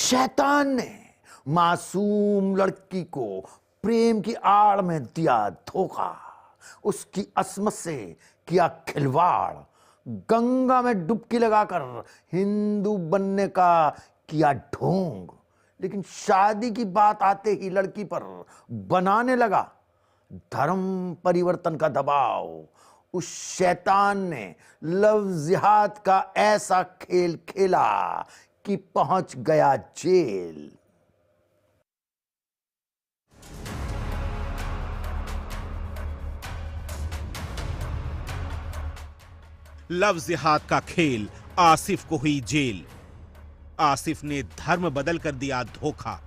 शैतान ने मासूम लड़की को प्रेम की आड़ में दिया धोखा, उसकी असमत से किया खिलवाड़, गंगा में डुबकी लगाकर हिंदू बनने का किया ढोंग। लेकिन शादी की बात आते ही लड़की पर बनाने लगा धर्म परिवर्तन का दबाव। उस शैतान ने लव जिहाद का ऐसा खेल खेला कि पहुंच गया जेल। लव जिहाद का खेल, आसिफ को हुई जेल। आसिफ ने धर्म बदल कर दिया धोखा।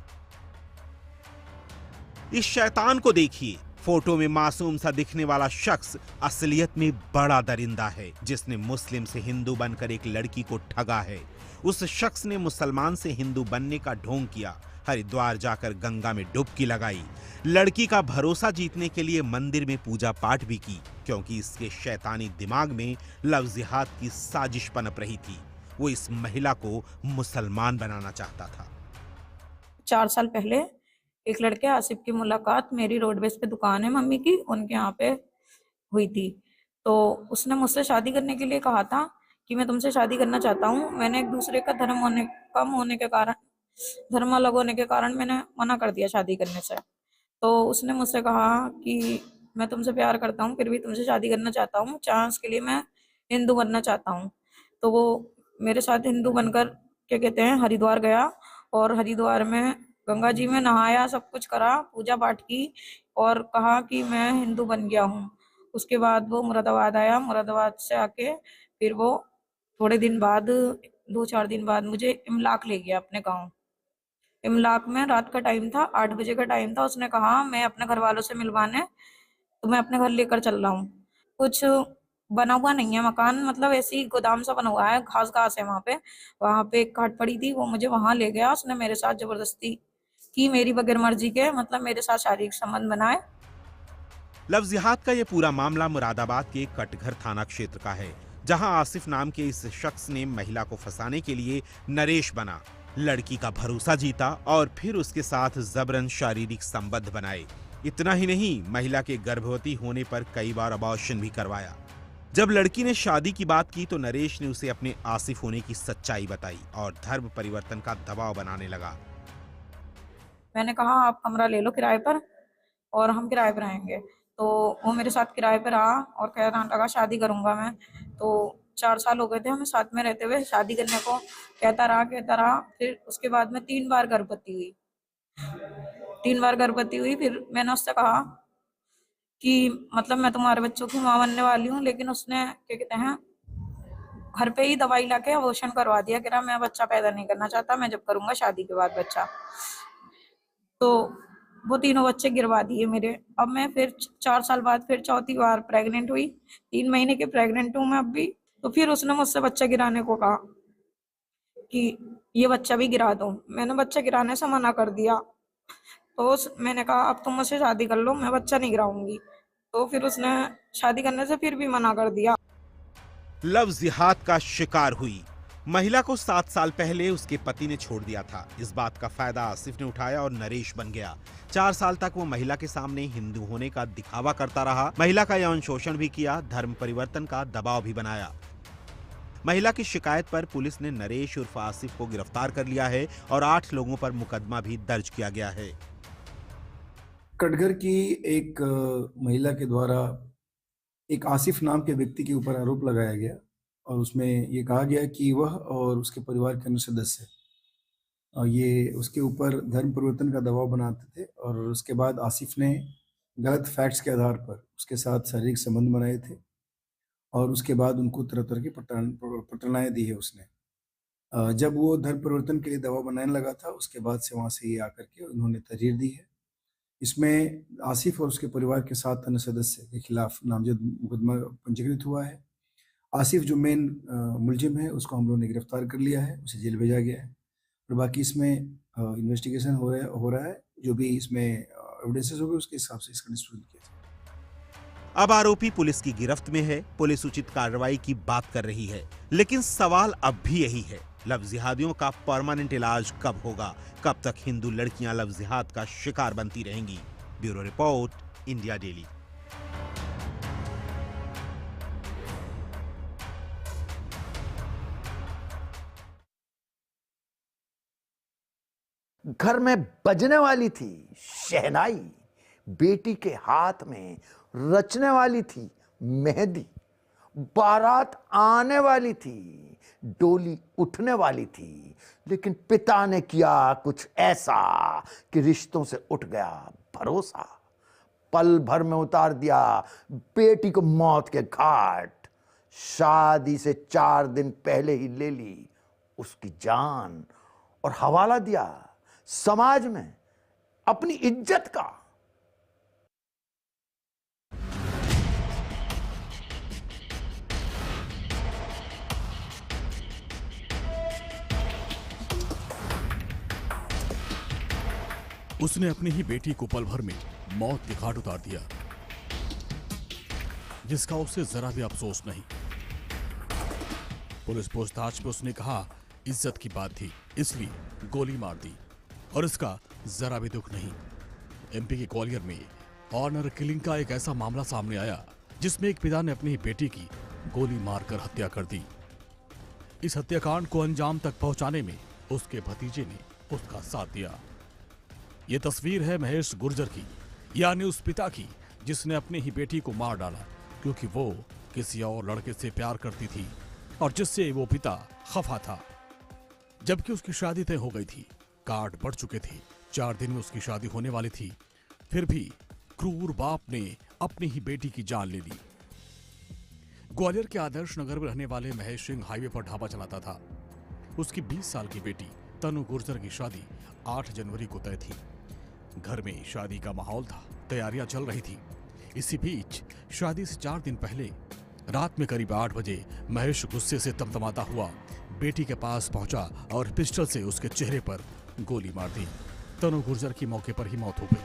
इस शैतान को देखिए, फोटो में मासूम सा दिखने वाला शख्स असलियत में बड़ा दरिंदा है, जिसने मुस्लिम से हिंदू बनकर एक लड़की को ठगा है। उस शख्स ने मुसलमान से हिंदू बनने का ढोंग किया, हरिद्वार जाकर गंगा में डुबकी लगाई, लड़की का भरोसा जीतने के लिए मंदिर में पूजा पाठ भी की, क्योंकि इसके शैतानी दिमाग में लव जिहाद की साजिश पनप रही थी। वो इस महिला को मुसलमान बनाना चाहता था। 4 साल पहले एक लड़के आसिफ की मुलाकात मेरी रोडवेज पे दुकान है मम्मी की, उनके यहाँ पे हुई थी। तो उसने मुझसे शादी करने के लिए कहा था कि मैं तुमसे शादी करना चाहता हूँ। मैंने एक दूसरे का कम होने के कारण, धर्म अलग होने के कारण मैंने मना कर दिया शादी करने से। तो उसने मुझसे कहा कि मैं तुमसे प्यार करता हूँ, फिर भी तुमसे शादी करना चाहता हूँ, चांस के लिए मैं हिंदू बनना चाहता हूँ। तो वो मेरे साथ हिंदू बनकर क्या कहते हैं हरिद्वार गया, और हरिद्वार में गंगा जी में नहाया, सब कुछ करा, पूजा पाठ की, और कहा कि मैं हिंदू बन गया हूँ। उसके बाद वो मुरादाबाद आया, मुरादाबाद से आके फिर वो थोड़े दिन बाद, 2-4 दिन बाद मुझे इमलाक ले गया अपने गाँव। इमलाक में रात का टाइम था, 8 बजे का टाइम था। उसने कहा मैं अपने घर वालों से मिलवाने, तो मैं अपने घर लेकर चल रहा हूँ। कुछ बना हुआ नहीं है मकान, मतलब ऐसे ही गोदाम सा बना हुआ है, घास घास है वहाँ पे एक खाट पड़ी थी, वो मुझे वहां ले गया। उसने मेरे साथ जबरदस्ती की, मेरी बगैर मर्जी के, मतलब मेरे साथ शारीरिक संबंध बनाए। लव जिहाद का यह पूरा मामला मुरादाबाद के कटघर थाना क्षेत्र का है, जहां आसिफ नाम के इस शख्स ने महिला को फंसाने के लिए नरेश बना, लड़की का भरोसा जीता और फिर उसके साथ जबरन शारीरिक संबंध बनाए। इतना ही नहीं, महिला के गर्भवती होने पर कई बार अबॉर्शन भी करवाया। जब लड़की ने शादी की बात की तो नरेश ने उसे अपने आसिफ होने की सच्चाई बताई और धर्म परिवर्तन का दबाव बनाने लगा। मैंने कहा आप कमरा ले लो किराए पर और हम किराए पर रहेंगे। तो वो मेरे साथ किराए पर रहा और कहना लगा शादी करूंगा मैं। तो 4 साल हो गए थे हमें साथ में रहते हुए, शादी करने को कहता रहा। फिर उसके बाद में 3 बार गर्भवती हुई। 3 बार गर्भवती हुई। फिर मैंने उससे कहा कि मतलब मैं तुम्हारे बच्चों की माँ बनने वाली हूँ, लेकिन उसने क्या कहते हैं घर पे ही दवाई लाके अबॉर्शन करवा दिया। कह रहा मैं बच्चा पैदा नहीं करना चाहता, मैं जब करूंगा शादी के बाद बच्चा। तो वो तीनों बच्चे गिरवा दिए मेरे। अब मैं फिर 4 साल बाद फिर चौथी बार प्रेग्नेंट हुई, 3 महीने की प्रेग्नेंट हूँ मैं अब भी। तो फिर उसने मुझसे बच्चा गिराने को कहा कि ये बच्चा भी गिरा दो। मैंने बच्चा गिराने से मना कर दिया। तो मैंने कहा अब तुम मुझसे शादी कर लो, मैं बच्चा नहीं गिराऊंगी। तो फिर उसने शादी करने से फिर भी मना कर दिया। लव जिहाद का शिकार हुई महिला को 7 साल पहले उसके पति ने छोड़ दिया था। इस बात का फायदा आसिफ ने उठाया और नरेश बन गया। 4 साल तक वो महिला के सामने हिंदू होने का दिखावा करता रहा, महिला का यौन शोषण भी किया, धर्म परिवर्तन का दबाव भी बनाया। महिला की शिकायत पर पुलिस ने नरेश उर्फ आसिफ को गिरफ्तार कर लिया है और 8 लोगों पर मुकदमा भी दर्ज किया गया है। कटघर की एक महिला के द्वारा एक आसिफ नाम के व्यक्ति के ऊपर आरोप लगाया गया और उसमें ये कहा गया कि वह और उसके परिवार के अन्य सदस्य ये उसके ऊपर धर्म परिवर्तन का दबाव बनाते थे और उसके बाद आसिफ ने गलत फैक्ट्स के आधार पर उसके साथ शारीरिक संबंध बनाए थे और उसके बाद उनको तरह तरह की प्रताड़नाएं दी है उसने। जब वो धर्म परिवर्तन के लिए दबाव बनाने लगा था, उसके बाद से वहाँ से ये आकर के उन्होंने तहरीर दी है। इसमें आसिफ और उसके परिवार के 7 अन्य सदस्य के खिलाफ नामजद मुकदमा पंजीकृत हुआ है। आसिफ जो मेन मुलजिम है उसको हम लोगों ने गिरफ्तार कर लिया है, उसे जेल भेजा गया है और बाकी इसमें इन्वेस्टिगेशन हो रहा है। जो भी इसमें एविडेंसेस होंगे उसके हिसाब से इसका डिस्ट्रीब्यूट किया जाएगा। अब आरोपी पुलिस की गिरफ्त में है, पुलिस उचित कार्रवाई की बात कर रही है, लेकिन सवाल अब भी यही है, लव जिहादियों का परमानेंट इलाज कब होगा? कब तक हिंदू लड़कियां लव जिहाद का शिकार बनती रहेंगी? Bureau report, India daily. घर में बजने वाली थी शहनाई, बेटी के हाथ में रचने वाली थी मेहंदी, बारात आने वाली थी, डोली उठने वाली थी, लेकिन पिता ने किया कुछ ऐसा कि रिश्तों से उठ गया भरोसा। पल भर में उतार दिया बेटी को मौत के घाट। शादी से 4 दिन पहले ही ले ली उसकी जान और हवाला दिया समाज में अपनी इज्जत का। उसने अपनी ही बेटी को पल भर में मौत के घाट उतार दिया, जिसका उसे जरा भी अफसोस नहीं। पुलिस पूछताछ में उसने कहा इज्जत की बात थी इसलिए गोली मार दी, और इसका जरा भी दुख नहीं। एमपी के ग्वालियर में ऑनर किलिंग का एक ऐसा मामला सामने आया जिसमें एक पिता ने अपनी बेटी की गोली मारकर हत्या कर दी। इस हत्याकांड को अंजाम तक पहुंचाने में उसके भतीजे ने उसका साथ दिया। ये तस्वीर है महेश गुर्जर की, यानी उस पिता की जिसने अपनी ही बेटी को मार डाला क्योंकि वो किसी और लड़के से प्यार करती थी और जिससे वो पिता खफा था, जबकि उसकी शादी तय हो गई थी, कार्ड बढ़ चुके थे, 4 दिन में उसकी शादी होने वाली थी। फिर भी क्रूर बाप ने अपनी ही बेटी की जान ले ली। ग्वालियर के आदर्श नगर में रहने वाले महेश सिंह हाईवे पर ढाबा चलाता था। उसकी 20 साल की बेटी तनु गुर्जर की शादी 8 जनवरी को तय थी। घर में शादी का माहौल था, तैयारियां चल रही थी। इसी बीच शादी से 4 दिन पहले रात में करीब 8 बजे महेश गुस्से से तमतमाता हुआ बेटी के पास पहुंचा और पिस्टल से उसके चेहरे पर गोली मार दी। तनु गुर्जर की मौके पर ही मौत हो गई।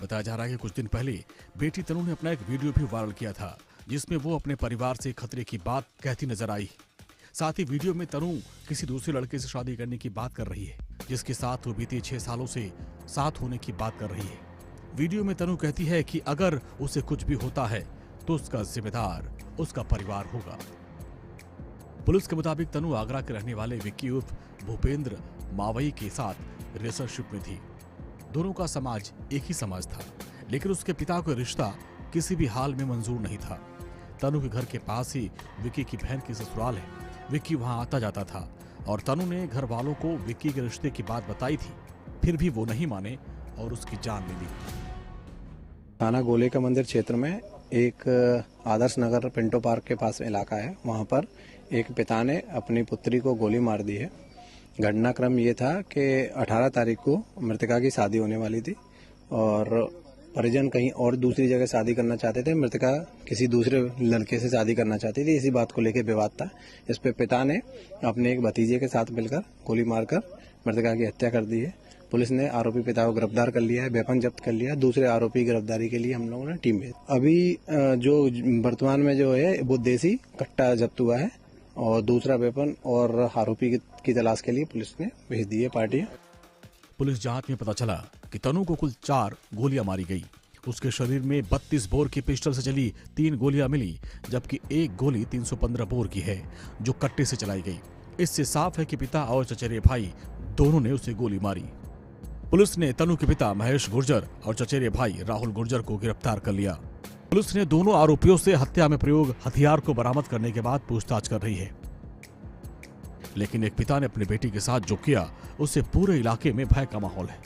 बताया जा रहा है कि कुछ दिन पहले बेटी तनु ने अपना एक वीडियो भी वायरल किया था जिसमें वो अपने परिवार से खतरे की बात कहती नजर आई। साथ ही वीडियो में तनु किसी दूसरे लड़के से शादी करने की बात कर रही है, जिसके साथ वो बीते 6 सालों से साथ होने की बात कर रही है। वीडियो में तनु कहती है कि अगर उसे कुछ भी होता है तो उसका जिम्मेदार उसका परिवार होगा। पुलिस के मुताबिक तनु आगरा के रहने वाले विक्की उर्फ भूपेंद्र मावई के साथ रिलेशनशिप में थी। दोनों का समाज एक ही समाज था, लेकिन उसके पिता को रिश्ता किसी भी हाल में मंजूर नहीं था। तनु के घर के पास ही विक्की की बहन की ससुराल है। विक्की वहां आता जाता था और तनु ने घर वालों को विक्की के रिश्ते की बात बताई थी, फिर भी वो नहीं माने और उसकी जान ले ली। थाना गोले का मंदिर क्षेत्र में एक आदर्श नगर पिंटो पार्क के पास इलाका है, वहां पर एक पिता ने अपनी पुत्री को गोली मार दी है। घटनाक्रम ये था कि 18 तारीख को मृतका की शादी होने वाली थी और परिजन कहीं और दूसरी जगह शादी करना चाहते थे। मृतका किसी दूसरे लड़के से शादी करना चाहती थी। इसी बात को लेकर विवाद था। इस पे पिता ने अपने एक भतीजे के साथ मिलकर गोली मारकर मृतका की हत्या कर दी है। पुलिस ने आरोपी पिता को गिरफ्तार कर लिया है, वेपन जब्त कर लिया। दूसरे आरोपी गिरफ्तारी के लिए हम लोगों ने टीम भेजी। अभी जो वर्तमान में जो है वो देसी कट्टा जब्त हुआ है और दूसरा वेपन और आरोपी की तलाश के लिए पुलिस ने भेज दी है पार्टी। पुलिस जांच में पता चला कि तनु को कुल 4 गोलियां मारी गई। उसके शरीर में 32 बोर की पिस्टल से चली 3 गोलियां मिली, जबकि एक गोली 315 बोर की है जो कट्टे से चलाई गई। इससे साफ है कि पिता और चचेरे भाई दोनों ने उसे गोली मारी। पुलिस ने तनु के पिता महेश गुर्जर और चचेरे भाई राहुल गुर्जर को गिरफ्तार कर लिया। पुलिस ने दोनों आरोपियों से हत्या में प्रयोग हथियार को बरामद करने के बाद पूछताछ कर रही है। लेकिन एक पिता ने अपनी बेटी के साथ जो किया उससे पूरे इलाके में भय का माहौल है।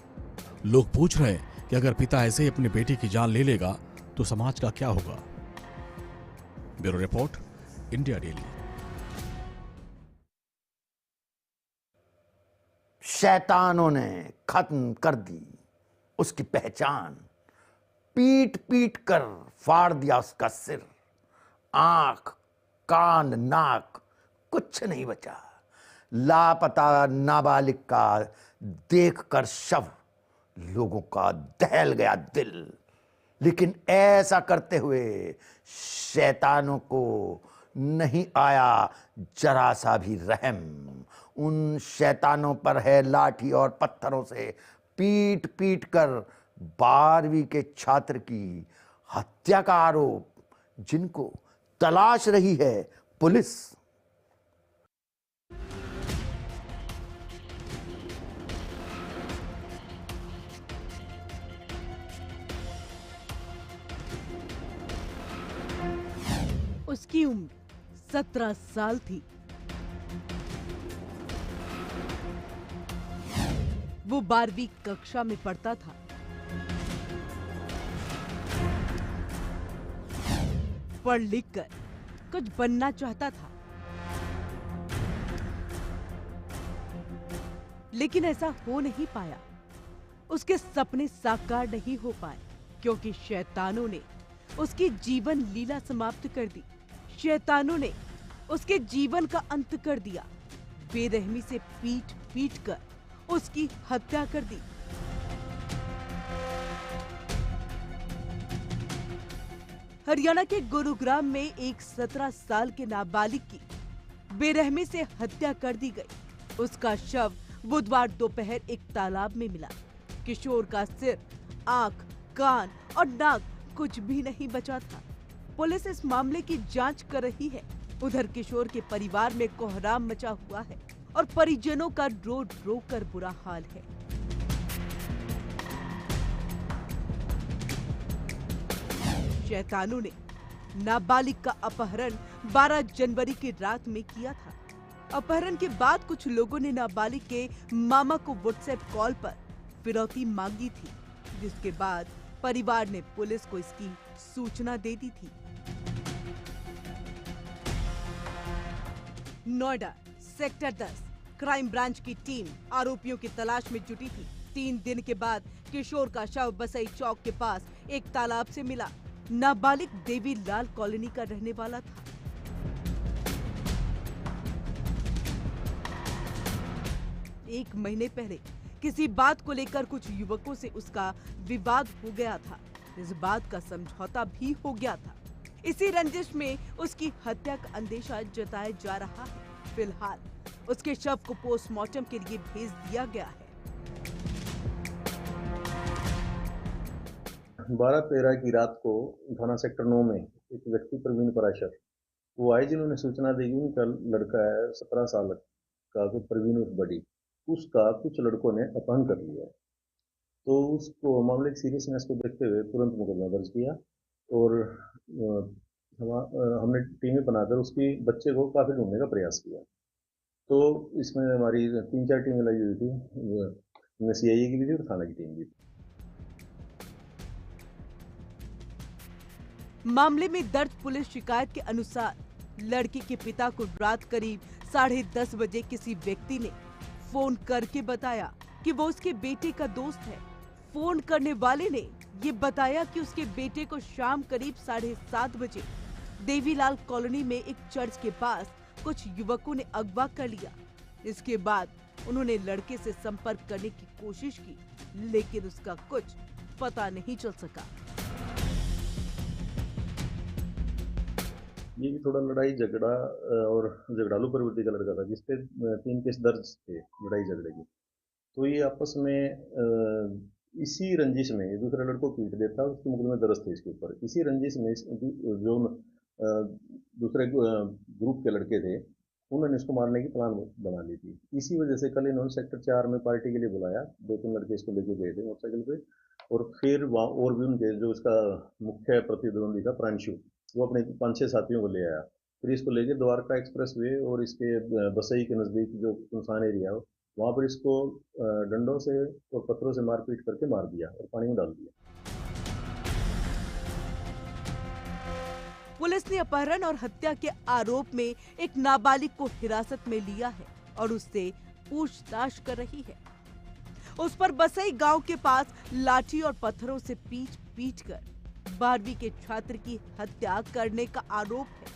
लोग पूछ रहे हैं कि अगर पिता ऐसे ही अपनी बेटी की जान ले लेगा तो समाज का क्या होगा। Bureau report, India daily. शैतानों ने खत्म कर दी उसकी पहचान, पीट पीट कर फाड़ दिया उसका सिर, आंख कान नाक कुछ नहीं बचा। लापता नाबालिग का देखकर शव लोगों का दहल गया दिल। लेकिन ऐसा करते हुए शैतानों को नहीं आया जरा सा भी रहम। उन शैतानों पर है लाठी और पत्थरों से पीट पीट कर 12वीं के छात्र की हत्या का आरोप, जिनको तलाश रही है पुलिस। उसकी उम्र 17 साल थी। वो 12वीं कक्षा में पढ़ता था। पढ़ लिख कर कुछ बनना चाहता था, लेकिन ऐसा हो नहीं पाया। उसके सपने साकार नहीं हो पाए क्योंकि शैतानों ने उसकी जीवन लीला समाप्त कर दी। शैतानों ने उसके जीवन का अंत कर दिया। बेरहमी से पीट पीट कर उसकी हत्या कर दी। हरियाणा के गुरुग्राम में एक 17 साल के नाबालिग की बेरहमी से हत्या कर दी गई। उसका शव बुधवार दोपहर एक तालाब में मिला। किशोर का सिर, आंख, कान और नाक कुछ भी नहीं बचा था। पुलिस इस मामले की जांच कर रही है। उधर किशोर के परिवार में कोहराम मचा हुआ है और परिजनों का रो रो कर बुरा हाल है। शैतानों ने नाबालिग का अपहरण 12 जनवरी की रात में किया था। अपहरण के बाद कुछ लोगों ने नाबालिग के मामा को व्हाट्सएप कॉल पर फिरौती मांगी थी, जिसके बाद परिवार ने पुलिस को इसकी सूचना दे दी थी। नोएडा सेक्टर 10 क्राइम ब्रांच की टीम आरोपियों की तलाश में जुटी थी। 3 दिन के बाद किशोर का शव बसई चौक के पास एक तालाब से मिला। नाबालिग देवी लाल कॉलोनी का रहने वाला था। एक महीने पहले किसी बात को लेकर कुछ युवकों से उसका विवाद हो गया था। इस बात का समझौता भी हो गया था। इसी रंजिश में उसकी हत्या का अंदेशा जताया जा रहा है। फिलहाल उसके शव को पोस्टमार्टम के लिए भेज दिया गया है। 12-13 की रात को थाना सेक्टर 9 में एक व्यक्ति प्रवीण पराशर वो आए, जिन्होंने सूचना दी कि उनका लड़का है 17 साल का प्रवीण उर्फ बड़ी, उसका कुछ लड़कों ने अपहरण कर लिया है। तो उसको मामले की सीरियसनेस को देखते हुए तुरंत मुकदमा दर्ज किया और हमने टीमें बनाकर उसकी बच्चे को काफी ढूंढने का प्रयास किया। तो इसमें हमारी 3-4 टीमें लगी हुई थी, इनमें सीआईए की भी थी और थाना की टीम भी थी। मामले में दर्ज पुलिस शिकायत के अनुसार लड़की के पिता को रात करीब 10:30 बजे किसी व्यक्ति ने फोन करके बताया कि वो उसके बेटे का दोस्त है। फोन करने वाले ने ये बताया कि उसके बेटे को शाम करीब 7:30 बजे देवीलाल कॉलोनी में एक चर्च के पास कुछ युवकों ने अगवा कर लिया। इसके बाद उन्होंने लड़के से संपर्क करने की कोशिश की, लेकिन उसका कुछ पता नहीं चल सका। ये भी थोड़ा लड़ाई झगड़ा और झगड़ालू प्रवृत्ति का लड़का था, जिसपे 3 केस दर्ज थे लड़ाई झगड़े की। तो ये आपस में इसी रंजिश में दूसरे लड़कों को पीट देता, उसके मुकदमे दर्ज थे इसके ऊपर। इसी रंजिश में जो दूसरे ग्रुप के लड़के थे, उन्होंने इसको मारने की प्लान बना ली थी। इसी वजह से कल इन्होंने सेक्टर 4 में पार्टी के लिए बुलाया। 2-3 लड़के इसको लेके गए थे मोटरसाइकिल पे, और फिर वहाँ और भी उनके जो इसका मुख्य प्रतिद्वंदी था प्रांशु, वो अपने 5-6 साथियों को ले आया। फिर इसको लेके द्वारका एक्सप्रेस वे और इसके बसई के नज़दीक जो सुनसान एरिया हो, वहाँ पर इसको डंडों से और पत्थरों से मारपीट करके मार दिया और पानी में डाल दिया। पुलिस ने अपहरण और हत्या के आरोप में एक नाबालिग को हिरासत में लिया है और उससे पूछताछ कर रही है। उस पर बसई गांव के पास लाठी और पत्थरों से पीट कर 12वीं के छात्र की हत्या करने का आरोप है।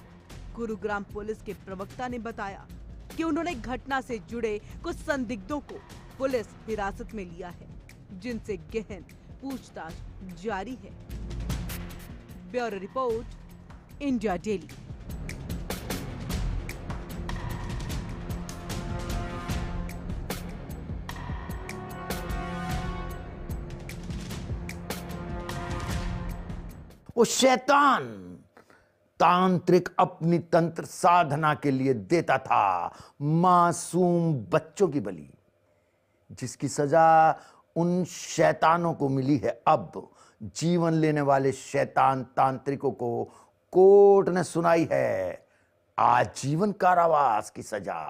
गुरुग्राम पुलिस के प्रवक्ता ने बताया कि उन्होंने घटना से जुड़े कुछ संदिग्धों को पुलिस हिरासत में लिया है, जिनसे गहन पूछताछ जारी है। Bureau report, India daily. वो शैतान तांत्रिक अपनी तंत्र साधना के लिए देता था मासूम बच्चों की बलि, जिसकी सजा उन शैतानों को मिली है। अब जीवन लेने वाले शैतान तांत्रिकों को कोर्ट ने सुनाई है आजीवन कारावास की सजा।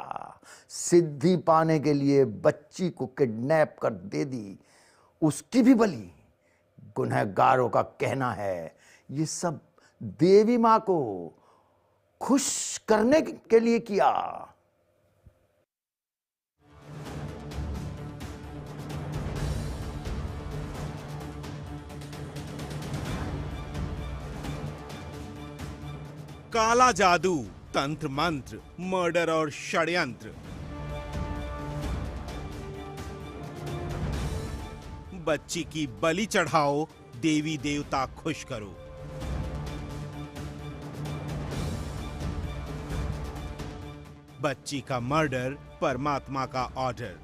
सिद्धि पाने के लिए बच्ची को किडनैप कर दे दी, उसकी भी बलि। गुनहगारों का कहना है ये सब देवी मां को खुश करने के लिए किया। काला जादू, तंत्र मंत्र, मर्डर और षड्यंत्र। बच्ची की बलि चढ़ाओ, देवी देवता खुश करो। बच्ची का मर्डर, परमात्मा का ऑर्डर।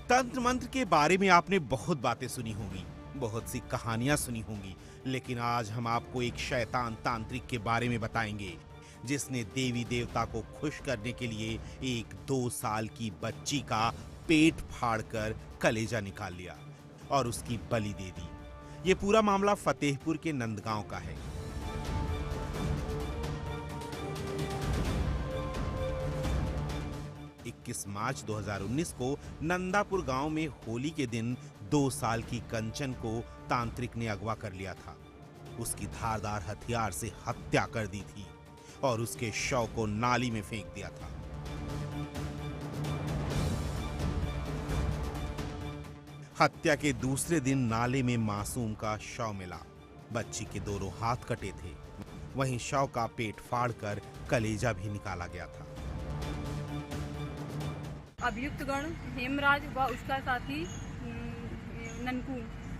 तंत्र मंत्र के बारे में आपने बहुत बातें सुनी होंगी, बहुत सी कहानियां सुनी होंगी, लेकिन आज हम आपको एक शैतान तांत्रिक के बारे में बताएंगे जिसने देवी देवता को खुश करने के लिए एक 2 साल की बच्ची का पेट फाड़कर कलेजा निकाल लिया और उसकी बलि दे दी। ये पूरा मामला फतेहपुर के नंदगांव का है। मार्च 2019 को नंदापुर गांव में होली के दिन 2 साल की कंचन को तांत्रिक ने अगवा कर लिया था। उसकी धारदार हथियार से हत्या कर दी थी और उसके शव को नाली में फेंक दिया था। हत्या के दूसरे दिन नाले में मासूम का शव मिला। बच्ची के दोनों हाथ कटे थे, वहीं शव का पेट फाड़कर कलेजा भी निकाला गया था। अभियुक्त गण हेमराज व उसका साथी ननकू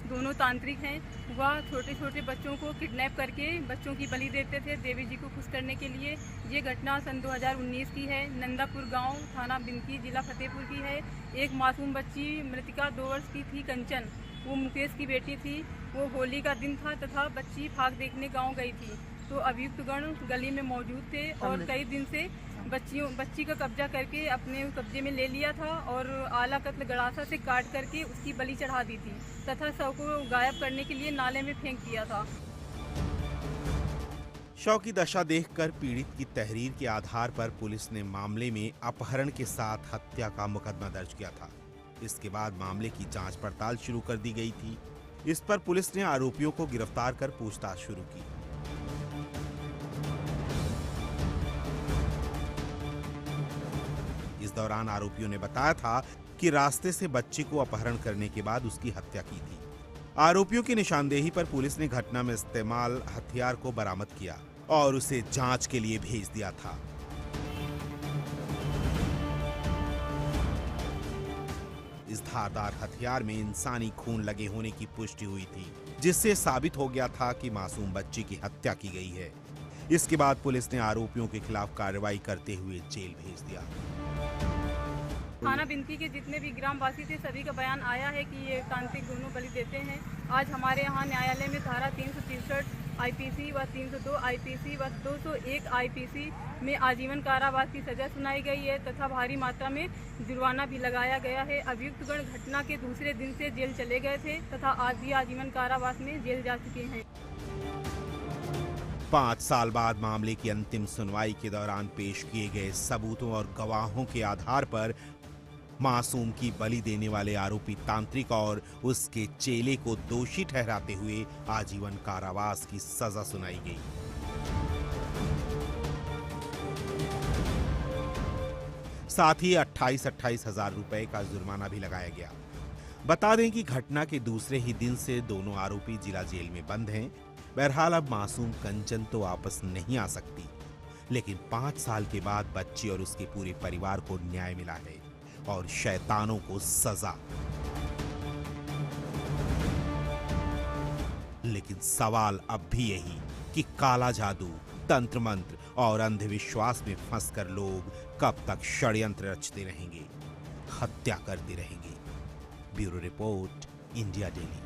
दोनों तांत्रिक हैं। वह छोटे छोटे बच्चों को किडनैप करके बच्चों की बलि देते थे देवी जी को खुश करने के लिए। ये घटना सन 2019 की है। नंदापुर गांव, थाना बिनकी, जिला फतेहपुर की है। एक मासूम बच्ची मृतिका 2 वर्ष की थी, कंचन। वो मुकेश की बेटी थी। वो होली का दिन था तथा बच्ची फाग देखने गाँव गई थी, तो अभियुक्त गण गली में मौजूद थे और कई दिन से बच्ची का कब्जा करके अपने कब्जे में ले लिया था और आला कत्ल गड़ासा से काट करके उसकी बलि चढ़ा दी थी तथा शव को गायब करने के लिए नाले में फेंक दिया था। शव की दशा देखकर पीड़ित की तहरीर के आधार पर पुलिस ने मामले में अपहरण के साथ हत्या का मुकदमा दर्ज किया था। इसके बाद मामले की जांच पड़ताल शुरू कर दी गई थी। इस पर पुलिस ने आरोपियों को गिरफ्तार कर पूछताछ शुरू की। इस दौरान आरोपियों ने बताया था कि रास्ते से बच्ची को अपहरण करने के बाद उसकी हत्या की थी। आरोपियों की निशानदेही पर पुलिस ने घटना में इस्तेमाल हथियार को बरामद किया और उसे जांच के लिए भेज दिया था। इस धारदार हथियार में इंसानी खून लगे होने की पुष्टि हुई थी, जिससे साबित हो गया था कि मासूम बच्ची की हत्या की गई है। इसके बाद पुलिस ने आरोपियों के खिलाफ कार्रवाई करते हुए जेल भेज दिया। थाना बिनकी के जितने भी ग्रामवासी थे सभी का बयान आया है कि ये तांत्रिक दोनों बलि देते हैं। आज हमारे यहाँ न्यायालय में धारा 363 आईपीसी व 302 आईपीसी व 201 आईपीसी में आजीवन कारावास की सजा सुनाई गई है तथा भारी मात्रा में जुर्माना भी लगाया गया है। अभियुक्त गण घटना के दूसरे दिन से जेल चले गए थे तथा आज भी आजीवन कारावास में जेल जा चुके हैं। 5 साल बाद मामले की अंतिम सुनवाई के दौरान पेश किए गए सबूतों और गवाहों के आधार पर मासूम की बलि देने वाले आरोपी तांत्रिक और उसके चेले को दोषी ठहराते हुए आजीवन कारावास की सजा सुनाई गई। साथ ही 28-28 हजार रुपए का जुर्माना भी लगाया गया। बता दें कि घटना के दूसरे ही दिन से दोनों आरोपी जिला जेल में बंद हैं। बहरहाल अब मासूम कंचन तो वापस नहीं आ सकती, लेकिन 5 साल के बाद बच्ची और उसके पूरे परिवार को न्याय मिला है और शैतानों को सजा। लेकिन सवाल अब भी यही कि काला जादू, तंत्र मंत्र और अंधविश्वास में फंसकर लोग कब तक षड्यंत्र रचते रहेंगे, हत्या करते रहेंगे। Bureau report, India daily.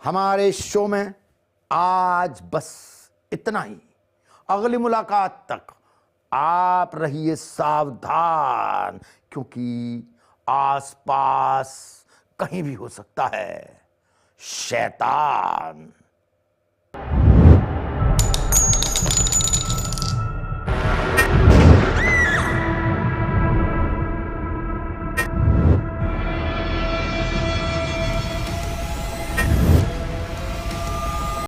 हमारे शो में आज बस इतना ही। अगली मुलाकात तक आप रहिए सावधान, क्योंकि आसपास कहीं भी हो सकता है शैतान।